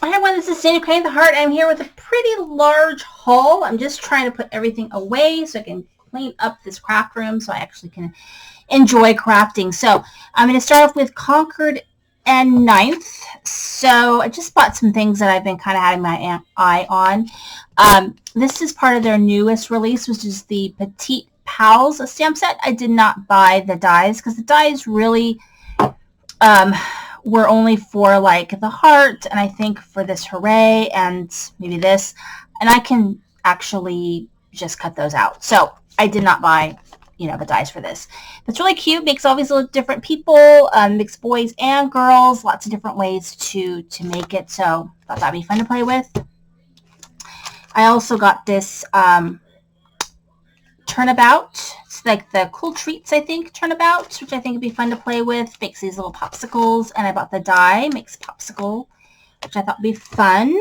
Hi everyone, this is Sandy Crane the Heart. I'm here with a pretty large haul. I'm just trying to put everything away so I can clean up this craft room so I actually can enjoy crafting. So I'm going to start off with Concord and Ninth. So I just bought some things that I've been kind of having my eye on. This is part of their newest release, which is the Petite Pals stamp set. I did not buy the dies because the dies really were only for like the heart, and I think for this hooray and maybe this, and I can actually just cut those out. So I did not buy, the dies for this. It's really cute. Makes all these little different people, mixed boys and girls, lots of different ways to make it. So I thought that'd be fun to play with. I also got this turnabout. It's like the Cool Treats, I think, turnabout, which I think would be fun to play with. Makes these little popsicles, and I bought the die, makes popsicle, which I thought would be fun.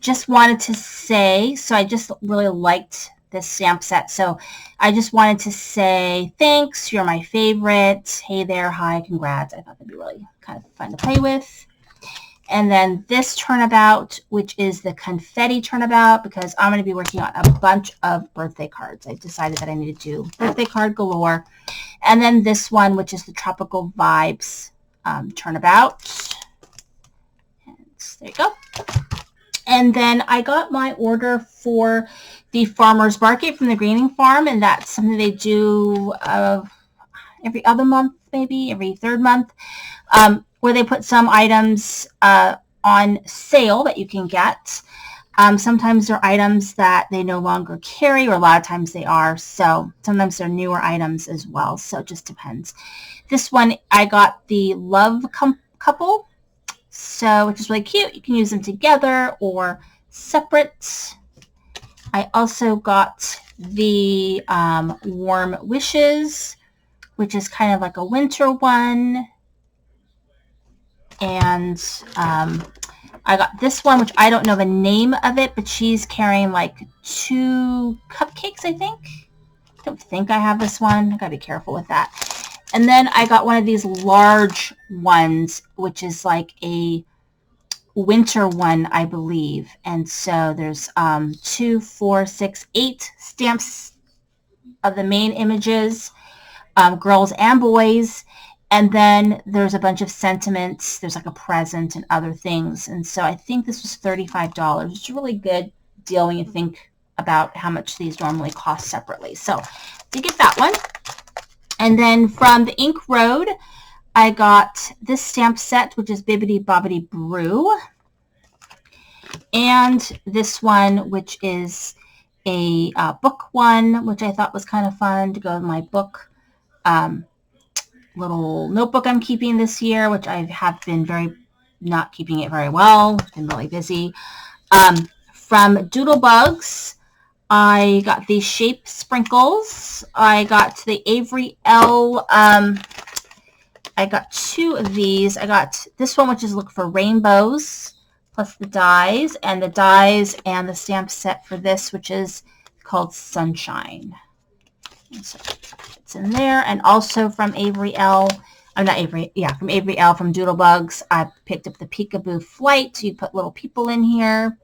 Just wanted to say, so I just really liked this stamp set, so I just wanted to say thanks, you're my favorite, hey there, hi, congrats. I thought that'd be really kind of fun to play with. And then this turnabout, which is the confetti turnabout, because I'm going to be working on a bunch of birthday cards. I decided that I needed to do birthday card galore. And then this one, which is the tropical vibes turnabout. And there you go. And then I got my order for the farmer's market from the Greening Farm, and that's something they do every other month, maybe every third month. Where they put some items on sale that you can get. Sometimes they're items that they no longer carry, or a lot of times they are. So sometimes they're newer items as well. So it just depends. This one, I got the Love Couple, so which is really cute. You can use them together or separate. I also got the Warm Wishes, which is kind of like a winter one. And I got this one, which I don't know the name of it, but she's carrying like 2 cupcakes, I think. I don't think I have this one. I gotta be careful with that. And then I got one of these large ones, which is like a winter one, I believe. And so there's 2, 4, 6, 8 stamps of the main images, girls and boys. And then there's a bunch of sentiments. There's like a present and other things. And so I think this was $35. It's a really good deal when you think about how much these normally cost separately. So to get that one. And then from the Ink Road, I got this stamp set, which is Bibbidi Bobbidi Brew. And this one, which is a book one, which I thought was kind of fun to go with my book. Little notebook I'm keeping this year, which I have been not keeping it very well. It's been really busy. From Doodlebugs, I got these shape sprinkles. I got the Avery L. I got 2 of these. I got this one, which is Look for Rainbows, plus the dies, and the stamp set for this, which is called Sunshine. And so it's in there. And also from Avery L. From Avery L. from Doodlebugs, I picked up the Peekaboo Flight. So you put little people in here.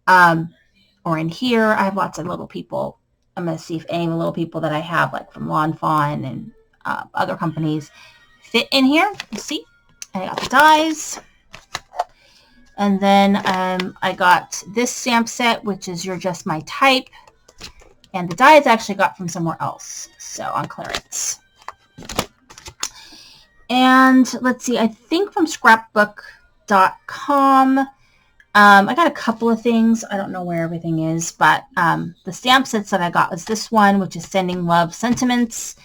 Or in here. I have lots of little people. I'm going to see if any of the little people that I have, like from Lawn Fawn and other companies, fit in here. You see? I got the dies. And then I got this stamp set, which is You're Just My Type. And the dies I actually got from somewhere else, so on clearance. And let's see, I think from scrapbook.com, I got a couple of things. I don't know where everything is, but the stamp sets that I got was this one, which is Sending Love Sentiments.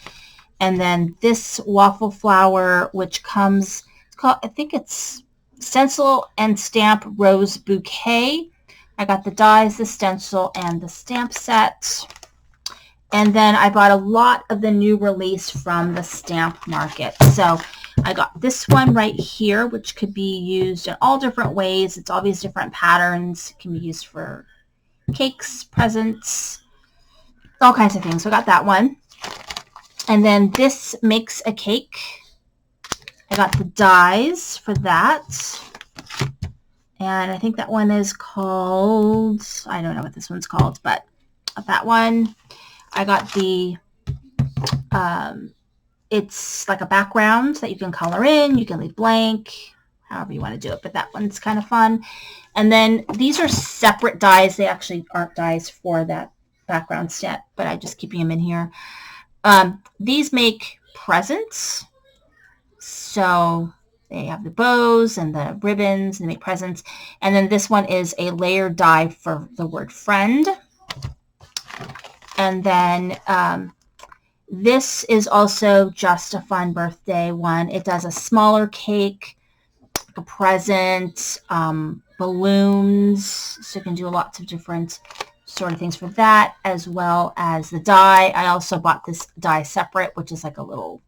And then this waffle flower, which comes, I think it's Stencil and Stamp Rose Bouquet. I got the dies, the stencil, and the stamp set. And then I bought a lot of the new release from the stamp market. So I got this one right here, which could be used in all different ways. It's all these different patterns. It can be used for cakes, presents, all kinds of things. So I got that one. And then this makes a cake. I got the dies for that. And I think that one is called, I don't know what this one's called, but that one, I got the, it's like a background that you can color in, you can leave blank, however you want to do it, but that one's kind of fun. And then these are separate dies. They actually aren't dies for that background set, but I'm just keeping them in here. These make presents. So they have the bows and the ribbons, and they make presents. And then this one is a layered die for the word friend. And then this is also just a fun birthday one. It does a smaller cake, a present, balloons, so you can do lots of different sort of things for that, as well as the die. I also bought this die separate, which is like a little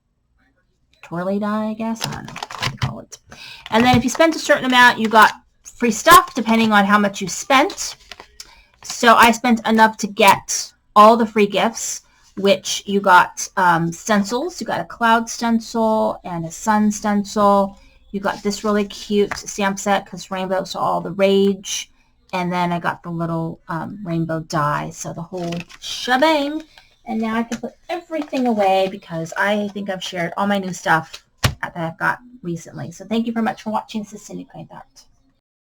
twirly die, I guess. I don't know what to call it. And then if you spent a certain amount, you got free stuff depending on how much you spent. So I spent enough to get all the free gifts, which you got stencils. You got a cloud stencil and a sun stencil. You got this really cute stamp set because rainbows are all the rage. And then I got the little rainbow die. So the whole shebang. And now I can put everything away because I think I've shared all my new stuff that I've got recently. So thank you very much for watching. This is Cindy Crane's Art.